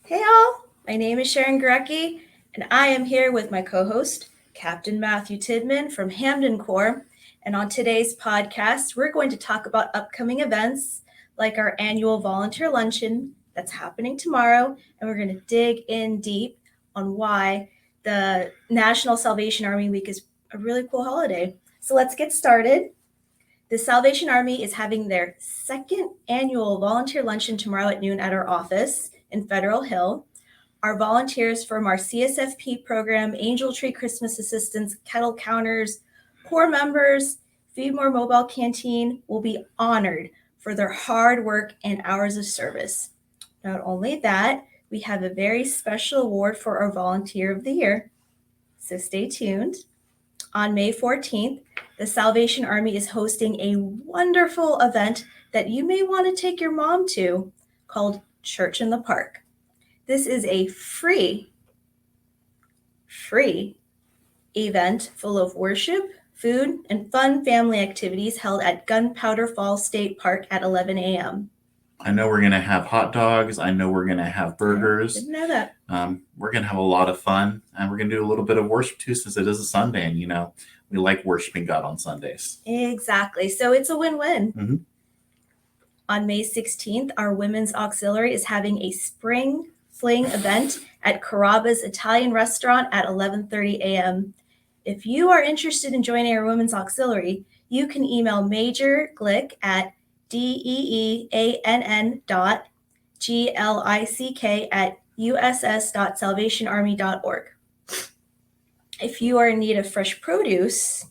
Hey all, my name is Sharon Gurecki, and I am here with my co-host, Captain Matthew Tidman from Hamden Corps. And on today's podcast, we're going to talk about upcoming events like our annual volunteer luncheon that's happening tomorrow, and we're going to dig in deep on why the National Salvation Army Week is a really cool holiday. So let's get started. The Salvation Army is having their second annual volunteer luncheon tomorrow at noon at our office in Federal Hill. Our volunteers from our CSFP program, Angel Tree Christmas Assistants, Kettle Counters, Corps members, Feed More Mobile Canteen will be honored for their hard work and hours of service. Not only that, we have a very special award for our Volunteer of the Year. So stay tuned. On May 14th, the Salvation Army is hosting a wonderful event that you may want to take your mom to called Church in the Park. This is a free event full of worship, food, and fun family activities held at Gunpowder Falls State Park at 11 a.m. I know we're going to have hot dogs. I know we're going to have burgers. Didn't know that. We're going to have a lot of fun. And we're going to do a little bit of worship too, since it is a Sunday. And, we like worshiping God on Sundays. Exactly. So it's a win-win. Mm-hmm. On May 16th, our Women's Auxiliary is having a spring fling event at Carrabba's Italian Restaurant at 11:30 a.m. If you are interested in joining our Women's Auxiliary, you can email Major Glick at deeann.glick@uss.salvationarmy.org. If you are in need of fresh produce,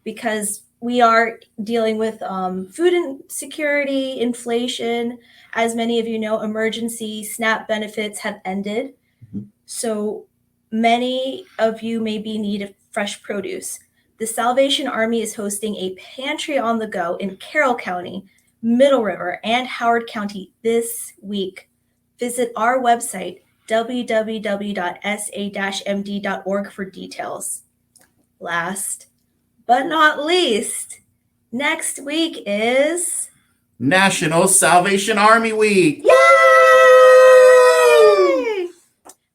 because we are dealing with food insecurity, inflation. As many of you know, emergency SNAP benefits have ended. Mm-hmm. So many of you may be in need of fresh produce. The Salvation Army is hosting a pantry on the go in Carroll County, Middle River, and Howard County this week. Visit our website, www.sa-md.org for details. Last but not least, next week is National Salvation Army Week. Yay!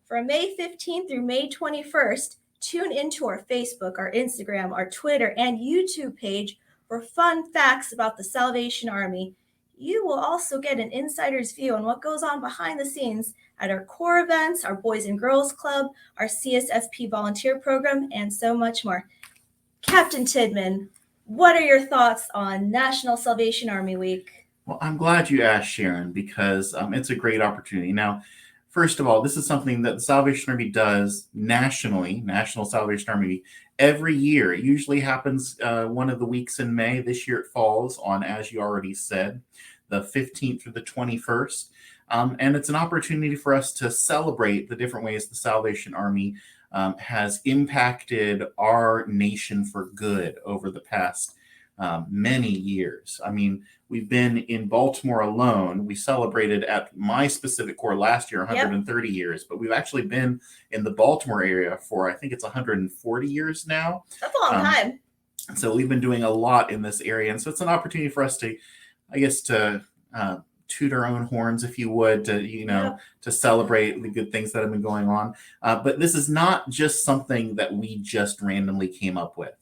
From May 15th through May 21st, tune into our Facebook, our Instagram, our Twitter, and YouTube page for fun facts about the Salvation Army. You will also get an insider's view on what goes on behind the scenes at our Corps events, our Boys and Girls Club, our CSFP volunteer program, and so much more. Captain Tidman, what are your thoughts on National Salvation Army Week? Well, I'm glad you asked, Sharon, because it's a great opportunity. Now, first of all, this is something that the Salvation Army does nationally, National Salvation Army Week, every year. It usually happens one of the weeks in May. This year it falls on, as you already said, the 15th through the 21st. And it's an opportunity for us to celebrate the different ways the Salvation Army has impacted our nation for good over the past many years. I mean, we've been in Baltimore alone. We celebrated at my specific corps last year 130 years, but we've actually been in the Baltimore area for, I think it's 140 years now. That's a long time. So we've been doing a lot in this area. And so it's an opportunity for us to, I guess, to toot our own horns, if you would, to to celebrate the good things that have been going on. But this is not just something that we just randomly came up with.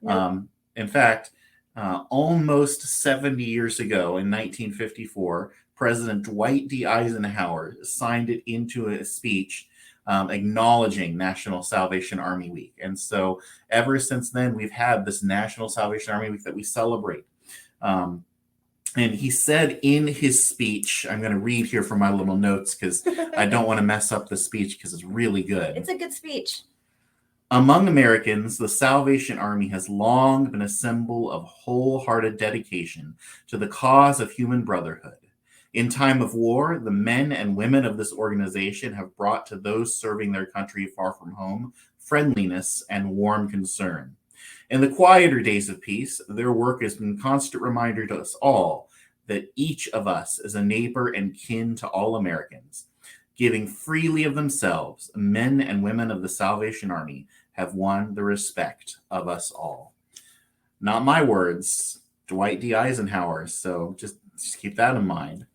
Nope. In fact, almost 70 years ago in 1954, President Dwight D. Eisenhower signed it into a speech acknowledging National Salvation Army Week. And so ever since then, we've had this National Salvation Army Week that we celebrate. And he said in his speech, I'm going to read here from my little notes because I don't want to mess up the speech because it's really good. It's a good speech. Among Americans, the Salvation Army has long been a symbol of wholehearted dedication to the cause of human brotherhood. In time of war, the men and women of this organization have brought to those serving their country far from home friendliness and warm concern. In the quieter days of peace, their work has been a constant reminder to us all that each of us is a neighbor and kin to all Americans. Giving freely of themselves, men and women of the Salvation Army have won the respect of us all. Not my words, Dwight D. Eisenhower. So just keep that in mind.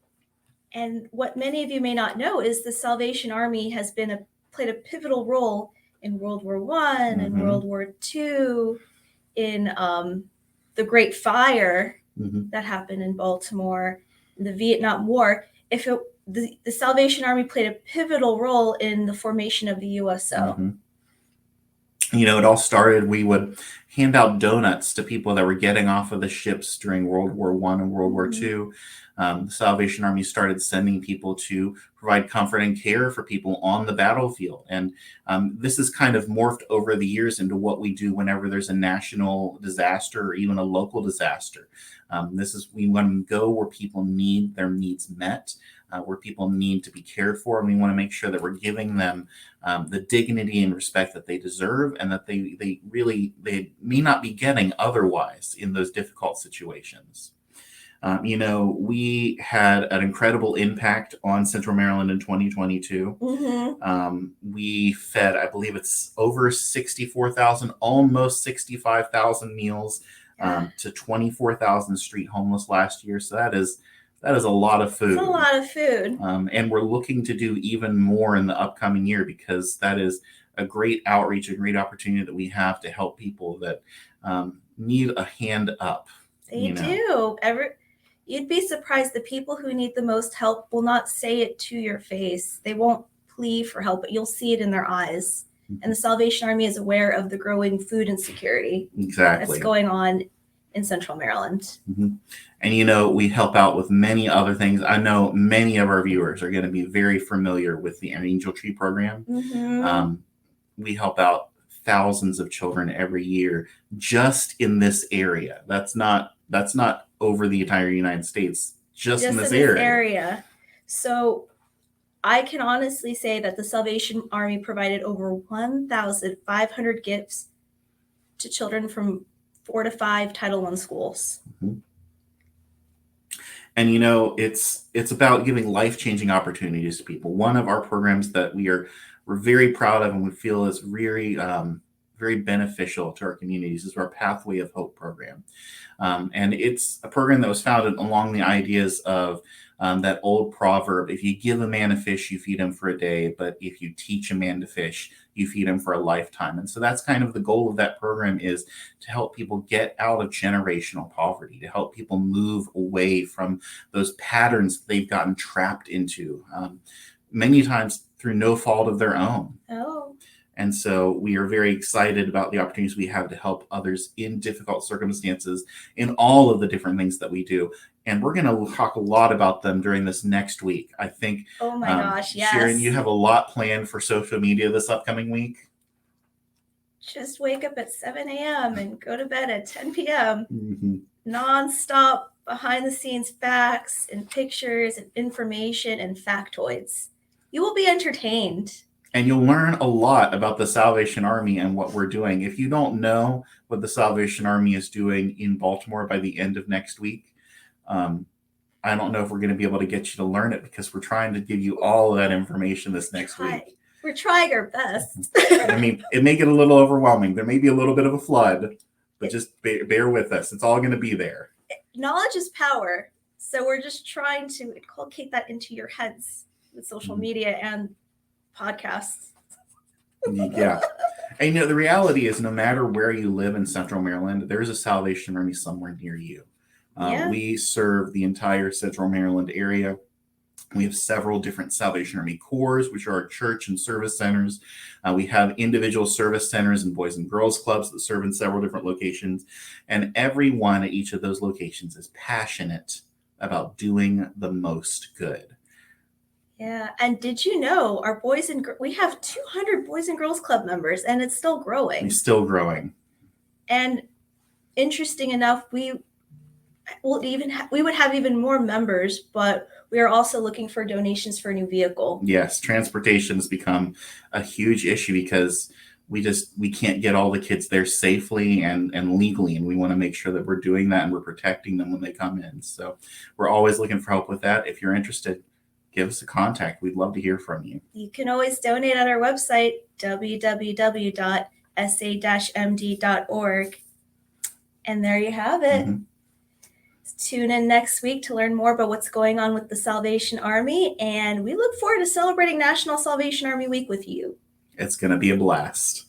And what many of you may not know is the Salvation Army has played a pivotal role in World War I and World War II, in the Great Fire that happened in Baltimore, the Vietnam War. The Salvation Army played a pivotal role in the formation of the USO. You know, it all started, we would hand out donuts to people that were getting off of the ships during World War I and World War II. The Salvation Army started sending people to provide comfort and care for people on the battlefield. And this has kind of morphed over the years into what we do whenever there's a national disaster or even a local disaster. We want to go where people need their needs met, where people need to be cared for, and we want to make sure that we're giving them the dignity and respect that they deserve, and that they may not be getting otherwise in those difficult situations. You know, we had an incredible impact on Central Maryland in 2022. We fed, I believe it's over 64,000, almost 65,000 meals to 24,000 street homeless last year. So that is a lot of food. It's a lot of food. And we're looking to do even more in the upcoming year, because that is a great outreach, a great opportunity that we have to help people that need a hand up. They do. You'd be surprised. The people who need the most help will not say it to your face. They won't plead for help, but you'll see it in their eyes. And the Salvation Army is aware of the growing food insecurity that's going on in Central Maryland. And, you know, we help out with many other things. I know many of our viewers are going to be very familiar with the Angel Tree program. We help out thousands of children every year just in this area. That's not over the entire United States, just in this area. So I can honestly say that the Salvation Army provided over 1,500 gifts to children from 4 to 5 Title I schools. And, you know, it's about giving life-changing opportunities to people. One of our programs that we're very proud of and we feel is very beneficial to our communities is our Pathway of Hope program. And it's a program that was founded along the ideas of that old proverb, if you give a man a fish, you feed him for a day, but if you teach a man to fish, you feed him for a lifetime. And so that's kind of the goal of that program, is to help people get out of generational poverty, to help people move away from those patterns they've gotten trapped into, many times through no fault of their own. And so we are very excited about the opportunities we have to help others in difficult circumstances in all of the different things that we do. And we're going to talk a lot about them during this next week. I think, oh my gosh, yes. Sharon, you have a lot planned for social media this upcoming week. Just wake up at 7 a.m. and go to bed at 10 p.m. Nonstop behind the scenes facts and pictures and information and factoids. You will be entertained. And you'll learn a lot about the Salvation Army and what we're doing. If you don't know what the Salvation Army is doing in Baltimore by the end of next week, I don't know if we're going to be able to get you to learn it, because we're trying to give you all of that information this next week. We're trying our best. I mean, it may get a little overwhelming. There may be a little bit of a flood, but just bear with us. It's all going to be there. Knowledge is power. So we're just trying to inculcate that into your heads with social media and podcasts. Yeah. And, you know, the reality is, no matter where you live in Central Maryland, there's a Salvation Army somewhere near you. We serve the entire Central Maryland area. We have several different Salvation Army Corps, which are our church and service centers. We have individual service centers and boys and girls clubs that serve in several different locations. And everyone at each of those locations is passionate about doing the most good. Yeah. And did you know we have 200 Boys and Girls Club members, and it's still growing. It's still growing. And interesting enough, we would have even more members, but we are also looking for donations for a new vehicle. Yes, transportation has become a huge issue, because we can't get all the kids there safely and legally, and we want to make sure that we're doing that and we're protecting them when they come in. So we're always looking for help with that. If you're interested, give us a contact. We'd love to hear from you. You can always donate at our website, www.sa-md.org. And there you have it. Tune in next week to learn more about what's going on with the Salvation Army, and we look forward to celebrating National Salvation Army Week with you. It's going to be a blast.